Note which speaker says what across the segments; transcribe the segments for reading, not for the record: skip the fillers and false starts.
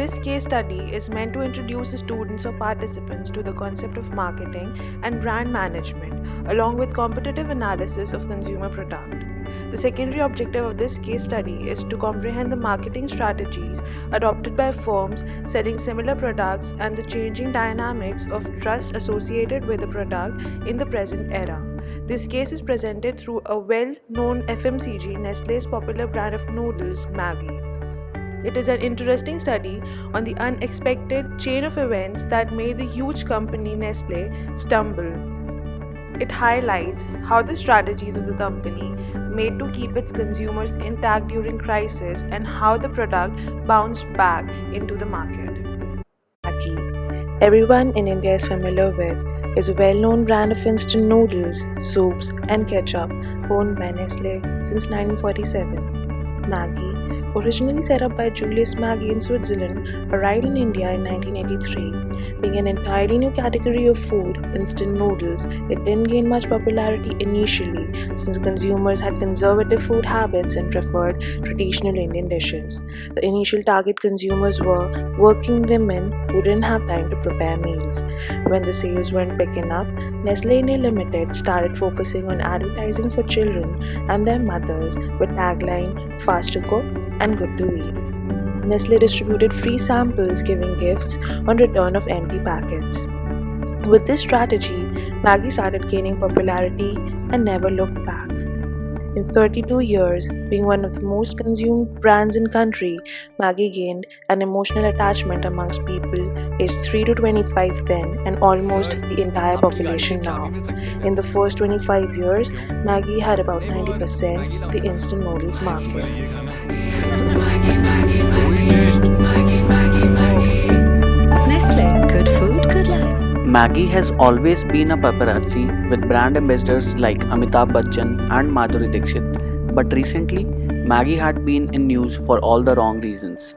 Speaker 1: This case study is meant to introduce the students or participants to the concept of marketing and brand management, along with competitive analysis of consumer product. The secondary objective of this case study is to comprehend the marketing strategies adopted by firms selling similar products and the changing dynamics of trust associated with the product in the present era. This case is presented through a well-known FMCG, Nestle's popular brand of noodles, Maggi. It is an interesting study on the unexpected chain of events that made the huge company Nestle stumble. It highlights how the strategies of the company made to keep its consumers intact during crisis and how the product bounced back into the market. Maggi, everyone in India is familiar with, is a well-known brand of instant noodles, soups, and ketchup owned by Nestle since 1947. Maggi, originally set up by Julius Maggi in Switzerland, arrived in India in 1983. Being an entirely new category of food, instant noodles, it didn't gain much popularity initially since consumers had conservative food habits and preferred traditional Indian dishes. The initial target consumers were working women who didn't have time to prepare meals. When the sales weren't picking up, Nestle India Limited started focusing on advertising for children and their mothers with tagline fast to cook and good to eat. Nestle distributed free samples giving gifts on return of empty packets. With this strategy, Maggi started gaining popularity and never looked back. In 32 years, being one of the most consumed brands in country, Maggi gained an emotional attachment amongst people aged 3 to 25 then and almost the entire population now. In the first 25 years, Maggi had about 90% of the instant noodles market.
Speaker 2: Nestle, good food, good life.
Speaker 3: Maggi has always been a paparazzi with brand ambassadors like Amitabh Bachchan and Madhuri Dixit, but recently Maggi had been in news for all the wrong reasons.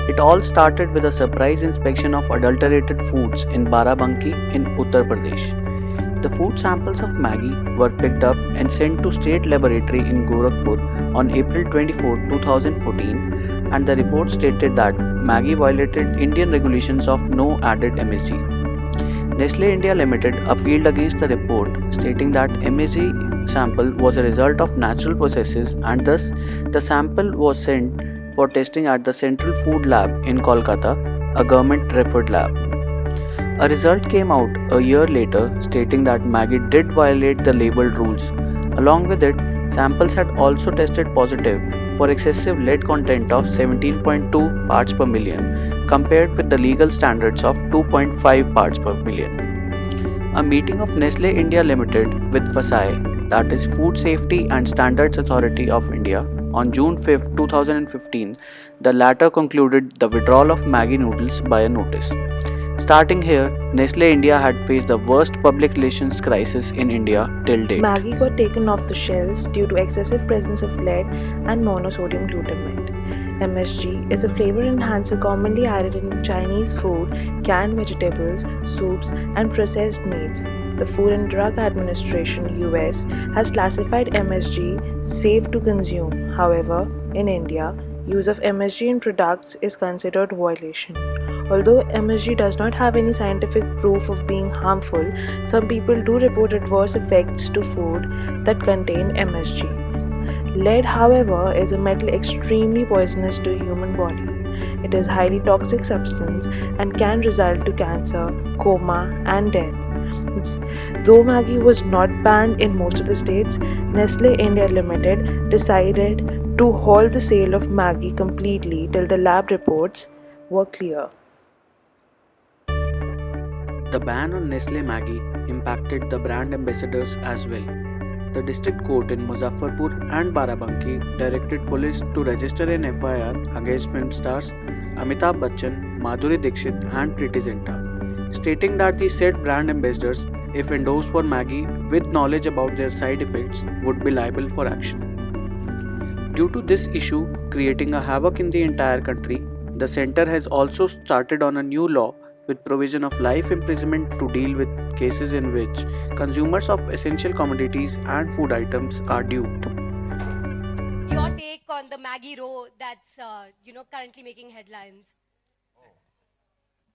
Speaker 3: It all started with a surprise inspection of adulterated foods in Barabanki in Uttar Pradesh. The food samples of Maggi were picked up and sent to State Laboratory in Gorakhpur on April 24, 2014, and the report stated that Maggi violated Indian regulations of no added MSG. Nestle India Limited appealed against the report, stating that MSG sample was a result of natural processes and thus the sample was sent for testing at the Central Food Lab in Kolkata, a government-referred lab. A result came out a year later stating that Maggi did violate the labeled rules. Along with it, samples had also tested positive for excessive lead content of 17.2 parts per million compared with the legal standards of 2.5 parts per million. A meeting of Nestle India Limited with FSSAI, that is Food Safety and Standards Authority of India, on June 5, 2015, the latter concluded the withdrawal of Maggi noodles by a notice. Starting here, Nestle India had faced the worst public relations crisis in India till date.
Speaker 1: Maggi got taken off the shelves due to excessive presence of lead and monosodium glutamate. MSG is a flavor enhancer commonly added in Chinese food, canned vegetables, soups, and processed meats. The Food and Drug Administration (US) has classified MSG safe to consume. However, in India, use of MSG in products is considered violation. Although MSG does not have any scientific proof of being harmful, some people do report adverse effects to food that contain MSG. Lead, however, is a metal extremely poisonous to the human body. It is a highly toxic substance and can result to cancer, coma, and death. Though Maggi was not banned in most of the states, Nestle India Limited decided to halt the sale of Maggi completely till the lab reports were clear.
Speaker 3: The ban on Nestle Maggi impacted the brand ambassadors as well. The district court in Muzaffarpur and Barabanki directed police to register an FIR against film stars Amitabh Bachchan, Madhuri Dixit and Preeti Zinta, stating that the said brand ambassadors, if endorsed for Maggi with knowledge about their side effects, would be liable for action. Due to this issue creating a havoc in the entire country, the centre has also started on a new law with provision of life imprisonment to deal with cases in which consumers of essential commodities and food items are duped.
Speaker 4: Your take on the Maggi row that's currently making headlines?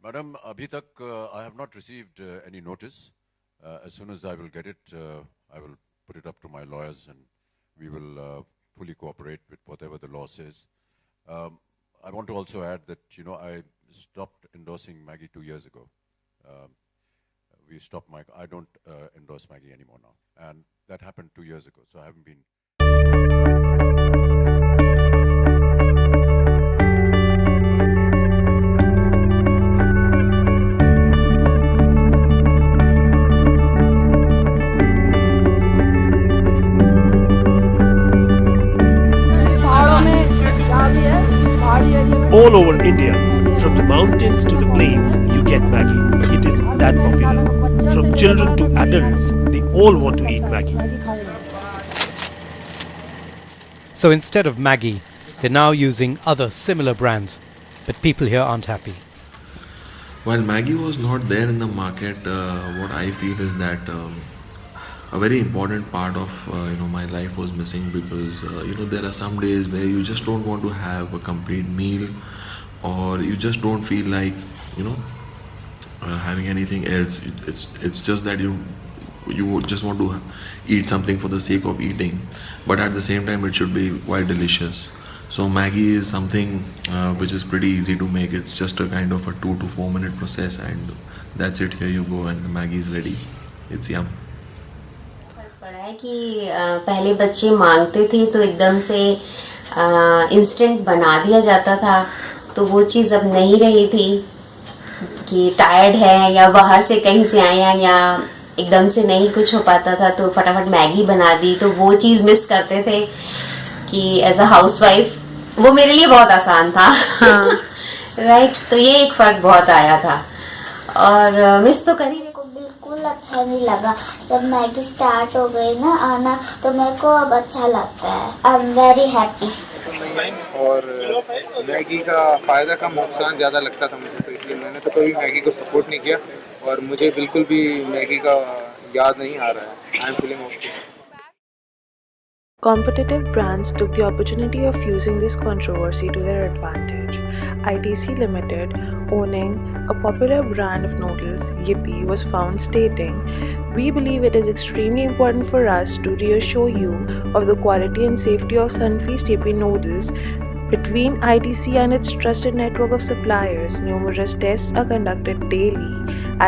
Speaker 4: Madam, abhi tak I have not received any notice. As soon as I will get it, I will put it up to my lawyers and we will fully cooperate with whatever the law says. I want to also add that, I stopped endorsing Maggi 2 years ago. I don't endorse Maggi anymore now. And that happened 2 years ago, so I haven't been.
Speaker 5: All over India, from the mountains to the plains, you get Maggi. It is that popular. From children to adults, they all want to eat Maggi.
Speaker 6: So instead of Maggi, they're now using other similar brands. But people here aren't happy.
Speaker 7: While Maggi was not there in the market, what I feel is that a very important part of my life was missing, because there are some days where you just don't want to have a complete meal, or you just don't feel like having anything else. It's just that you just want to eat something for the sake of eating, but at the same time it should be quite delicious. So Maggi is something which is pretty easy to make. It's just a kind of a 2 to 4 minute process, and that's it. Here you go, and the Maggi is ready. It's yum.
Speaker 8: पड़ा है कि पहले बच्चे मांगते थे तो एकदम से इंस्टेंट बना दिया जाता था, तो वो चीज़ अब नहीं रही थी कि टायर्ड है या बाहर से कहीं से आए हैं या एकदम से नहीं कुछ हो पाता था तो फटाफट मैगी बना दी, तो वो चीज़ मिस करते थे कि एज अ हाउसवाइफ वो मेरे लिए बहुत आसान था। राइट, तो ये एक फ़र्क बहुत आया था और मिस तो करी।
Speaker 9: बिल्कुल अच्छा नहीं लगा जब मैगी स्टार्ट हो गई ना आना, तो मेरे को अब अच्छा लगता है। I am very happy.
Speaker 10: और मैगी का फ़ायदा कम नुकसान ज़्यादा लगता था मुझे, तो इसलिए मैंने तो कभी मैगी को सपोर्ट नहीं किया और मुझे बिल्कुल भी मैगी का याद नहीं आ रहा है। I am feeling okay.
Speaker 1: Competitive brands took the opportunity of using this controversy to their advantage. ITC Limited, owning a popular brand of noodles, Yippee, was found stating, "We believe it is extremely important for us to reassure you of the quality and safety of Sunfeast Yippee noodles. Between ITC and its trusted network of suppliers, numerous tests are conducted daily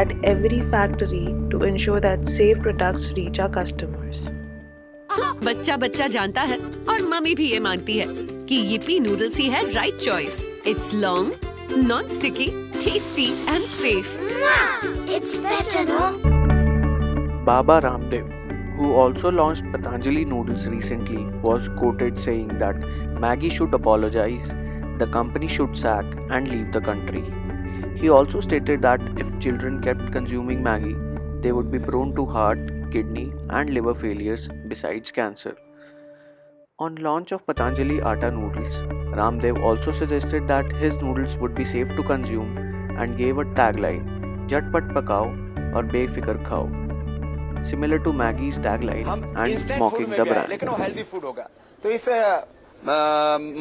Speaker 1: at every factory to ensure that safe products reach our customers."
Speaker 2: बच्चा बच्चा जानता है और mummy भी ये मानती है कि yippee नूडल्स ही है right choice. It's long, non sticky, tasty and safe.
Speaker 9: It's better no.
Speaker 3: Baba Ramdev, who also launched Patanjali noodles recently, was quoted saying that Maggi should apologize, the company should sack and leave the country. He also stated that if children kept consuming Maggi, they would be prone to heart, kidney and liver failures besides cancer. On launch of Patanjali Atta noodles, Ramdev also suggested that his noodles would be safe to consume and gave a tagline, "Jatpat pakao aur befikar khao," similar to Maggi's tagline and mocking the brand.
Speaker 11: लेकिन वो healthy food होगा। तो इस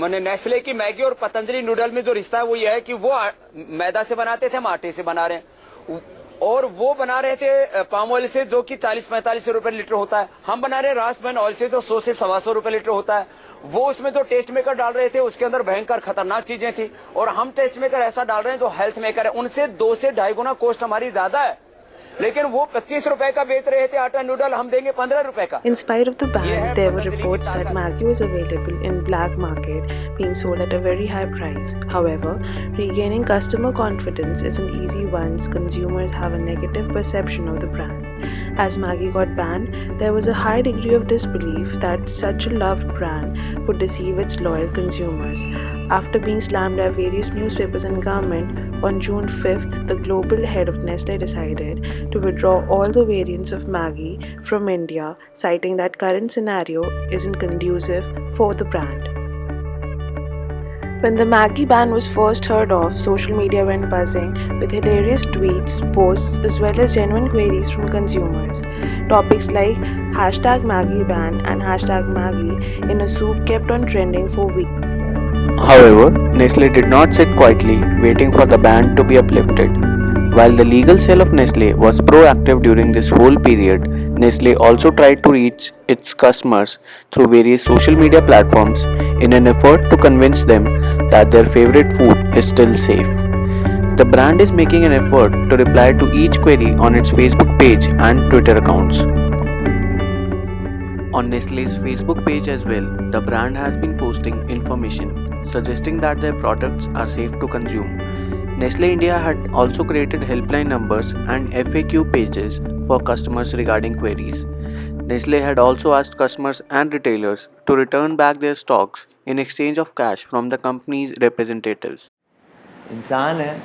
Speaker 11: मैंने Nestle की Maggi और Patanjali noodle में जो रिश्ता है वो ये है कि वो मैदा से बनाते थे, हम आटे से बना रहे हैं, और वो बना रहे थे पाम ऑयल से जो कि 40-45 रुपए लीटर होता है। हम बना रहे हैं रासमैन ऑयल से जो 100 से 125 रुपए लीटर होता है। वो उसमें जो टेस्ट मेकर डाल रहे थे उसके अंदर भयंकर खतरनाक चीजें थी, और हम टेस्ट मेकर ऐसा डाल रहे हैं जो हेल्थ मेकर है, उनसे 2 से 2.5 गुना कॉस्ट हमारी ज्यादा है, लेकिन वो 25 रुपए का बेच रहे थे आटा नूडल, हम देंगे 15 रुपए का।
Speaker 1: In spite of the ban, there were reports that Maggi was available in black market, being sold at a very high price. However, regaining customer confidence isn't easy once consumers have a negative perception of the brand. As Maggi got banned, there was a high degree of disbelief that such a loved brand could deceive its loyal consumers. After being slammed by various newspapers and government, on June 5th, the global head of Nestle decided to withdraw all the variants of Maggi from India, citing that current scenario isn't conducive for the brand. When the Maggi ban was first heard of, social media went buzzing with hilarious tweets, posts, as well as genuine queries from consumers. Topics like #Maggi ban and #Maggi in a soup kept on trending for weeks.
Speaker 3: However, Nestle did not sit quietly waiting for the ban to be uplifted. While the legal sale of Nestle was proactive during this whole period, Nestle also tried to reach its customers through various social media platforms in an effort to convince them that their favorite food is still safe. The brand is making an effort to reply to each query on its Facebook page and Twitter accounts. On Nestle's Facebook page as well, the brand has been posting information suggesting that their products are safe to consume. Nestle India had also created helpline numbers and FAQ pages for customers regarding queries. Nestle had also asked customers and retailers to return back their stocks in exchange of cash from the company's representatives.
Speaker 12: इंसान है,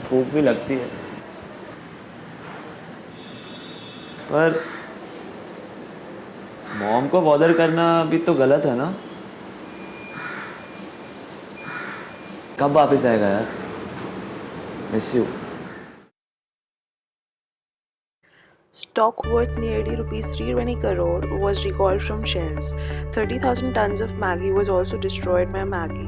Speaker 12: भूख भी लगती है, पर mom को bother करना भी तो गलत है ना? कब वापस आएगा यार? Miss you.
Speaker 1: Stock worth nearly rupees 320 crore was recalled from shelves. 30,000 tons of Maggi was also destroyed by Maggi.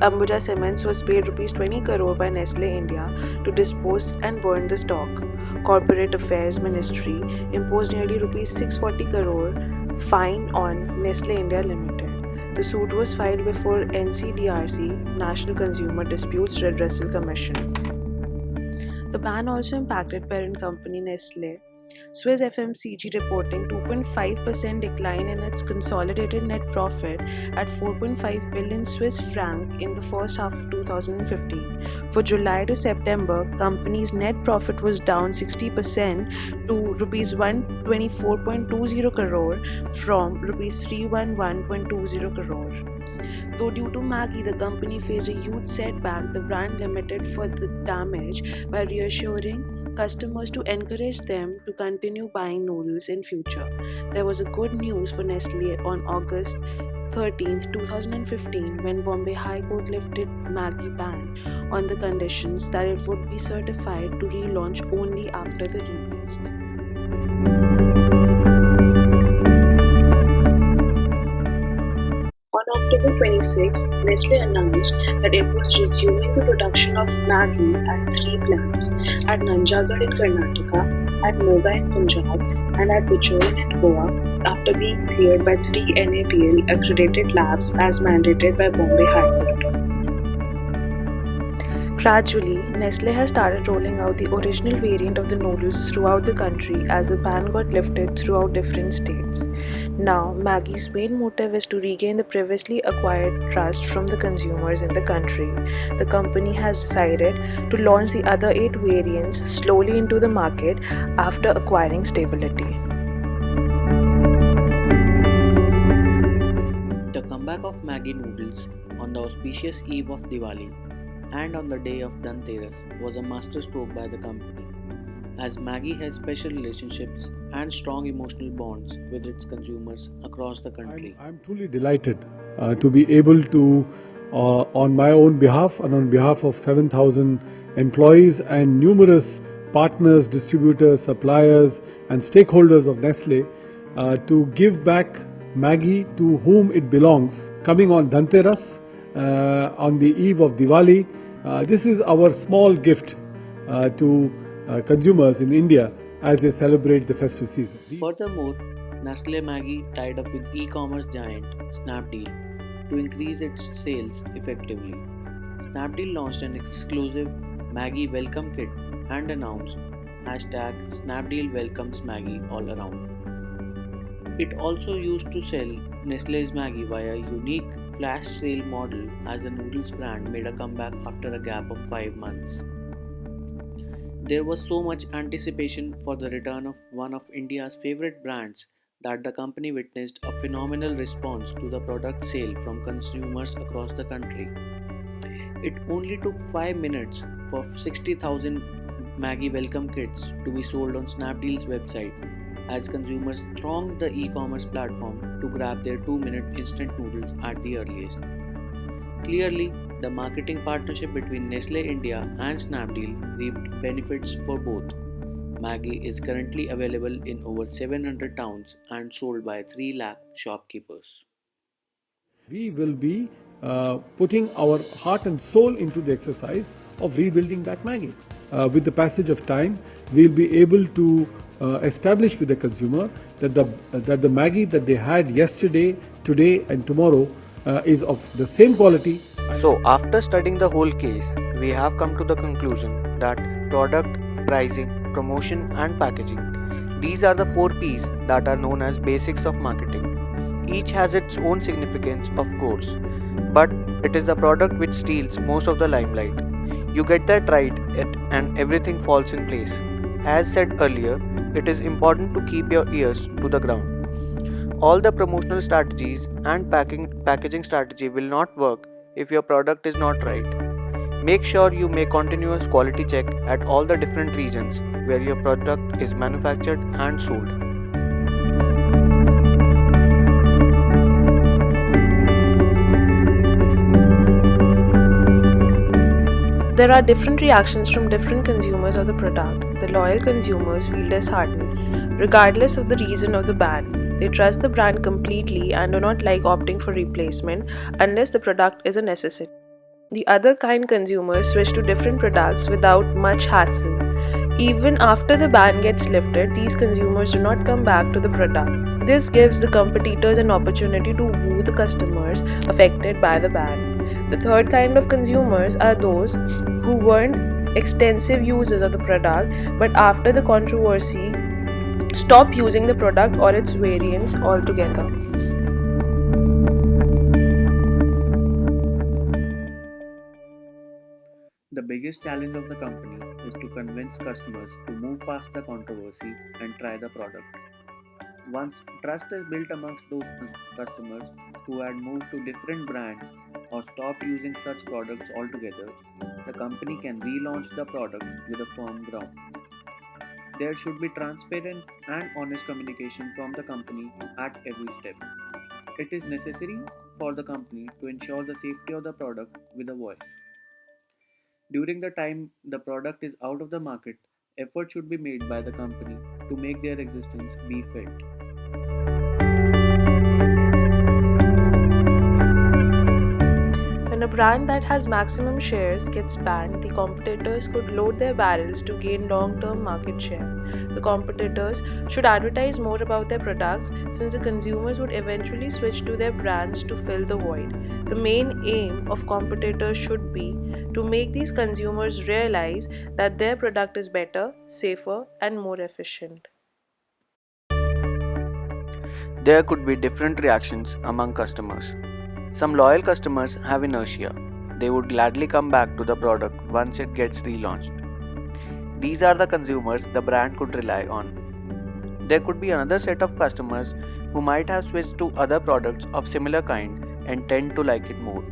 Speaker 1: Ambuja Cements was paid rupees 20 crore by Nestle India to dispose and burn the stock. Corporate Affairs Ministry imposed nearly rupees 640 crore fine on Nestle India Limited. The suit was filed before NCDRC, National Consumer Disputes Redressal Commission. The ban also impacted parent company Nestle. Swiss FMCG reporting 2.5% decline in its consolidated net profit at 4.5 billion Swiss franc in the first half of 2015. For July to September, company's net profit was down 60% to rupees 124.20 crore from rupees 311.20 crore. Though due to Maggi, the company faced a huge setback, the brand limited for the damage by reassuring customers to encourage them to continue buying noodles in future. There was a good news for Nestle on August 13th, 2015 when Bombay High Court lifted Maggi ban on the conditions that it would be certified to relaunch only after the retest. On October 26th, Nestle announced that it was resuming the production of Maggi at 3 plants at Nanjangud in Karnataka, at Moga in Punjab, and at Bichore in Goa after being cleared by 3 NABL accredited labs as mandated by Bombay High Court. Gradually, Nestle has started rolling out the original variant of the noodles throughout the country as the ban got lifted throughout different states. Now, Maggi's main motive is to regain the previously acquired trust from the consumers in the country. The company has decided to launch the other 8 variants slowly into the market after acquiring stability.
Speaker 3: The comeback of Maggi noodles on the auspicious eve of Diwali and on the day of Dhanteras was a masterstroke by the company, as Maggi has special relationships and strong emotional bonds with its consumers across the country.
Speaker 13: I'm truly delighted to be able to, on my own behalf and on behalf of 7,000 employees and numerous partners, distributors, suppliers, and stakeholders of Nestle, to give back Maggi to whom it belongs, coming on Dhanteras, on the eve of Diwali. This is our small gift to consumers in India as they celebrate the festive season.
Speaker 3: Furthermore, Nestle Maggi tied up with e-commerce giant Snapdeal to increase its sales effectively. Snapdeal launched an exclusive Maggi welcome kit and announced #Snapdeal welcomes Maggi all around. It also used to sell Nestle's Maggi via a unique flash sale model as the noodles brand made a comeback after a gap of 5 months. There was so much anticipation for the return of one of India's favorite brands that the company witnessed a phenomenal response to the product sale from consumers across the country. It only took 5 minutes for 60,000 Maggi welcome kits to be sold on Snapdeal's website as consumers thronged the e-commerce platform to grab their 2-minute instant noodles at the earliest. Clearly, the marketing partnership between Nestle India and Snapdeal reaped benefits for both. Maggi is currently available in over 700 towns and sold by 3 lakh shopkeepers.
Speaker 13: We will be putting our heart and soul into the exercise of rebuilding back Maggi. With the passage of time, we'll be able to establish with the consumer that the Maggi that they had yesterday, today, and tomorrow is of the same quality.
Speaker 3: So, after studying the whole case, we have come to the conclusion that product, pricing, promotion, and packaging, these are the 4 P's that are known as basics of marketing. Each has its own significance, of course, but it is the product which steals most of the limelight. You get that right, and everything falls in place. As said earlier, it is important to keep your ears to the ground. All the promotional strategies and packaging strategy will not work if your product is not right. Make sure you make continuous quality check at all the different regions where your product is manufactured and sold.
Speaker 1: There are different reactions from different consumers of the product. The loyal consumers feel disheartened, regardless of the reason of the ban. They trust the brand completely and do not like opting for replacement unless the product is a necessity. The other kind consumers switch to different products without much hassle. Even after the ban gets lifted, these consumers do not come back to the product. This gives the competitors an opportunity to woo the customers affected by the ban. The third kind of consumers are those who weren't extensive users of the product but after the controversy stop using the product or its variants altogether.
Speaker 3: The biggest challenge of the company is to convince customers to move past the controversy and try the product. Once trust is built amongst those customers who had moved to different brands or stopped using such products altogether, the company can relaunch the product with a firm ground. There should be transparent and honest communication from the company at every step. It is necessary for the company to ensure the safety of the product with a voice. During the time the product is out of the market, effort should be made by the company to make their existence be felt.
Speaker 1: When a brand that has maximum shares gets banned, the competitors could load their barrels to gain long-term market share. The competitors should advertise more about their products since the consumers would eventually switch to their brands to fill the void. The main aim of competitors should be to make these consumers realize that their product is better, safer, and more efficient.
Speaker 3: There could be different reactions among customers. Some loyal customers have inertia. They would gladly come back to the product once it gets relaunched. These are the consumers the brand could rely on. There could be another set of customers who might have switched to other products of similar kind and tend to like it more.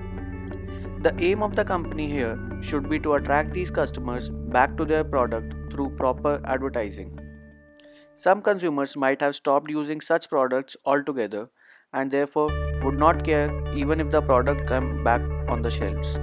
Speaker 3: The aim of the company here should be to attract these customers back to their product through proper advertising. Some consumers might have stopped using such products altogether and therefore would not care even if the product came back on the shelves.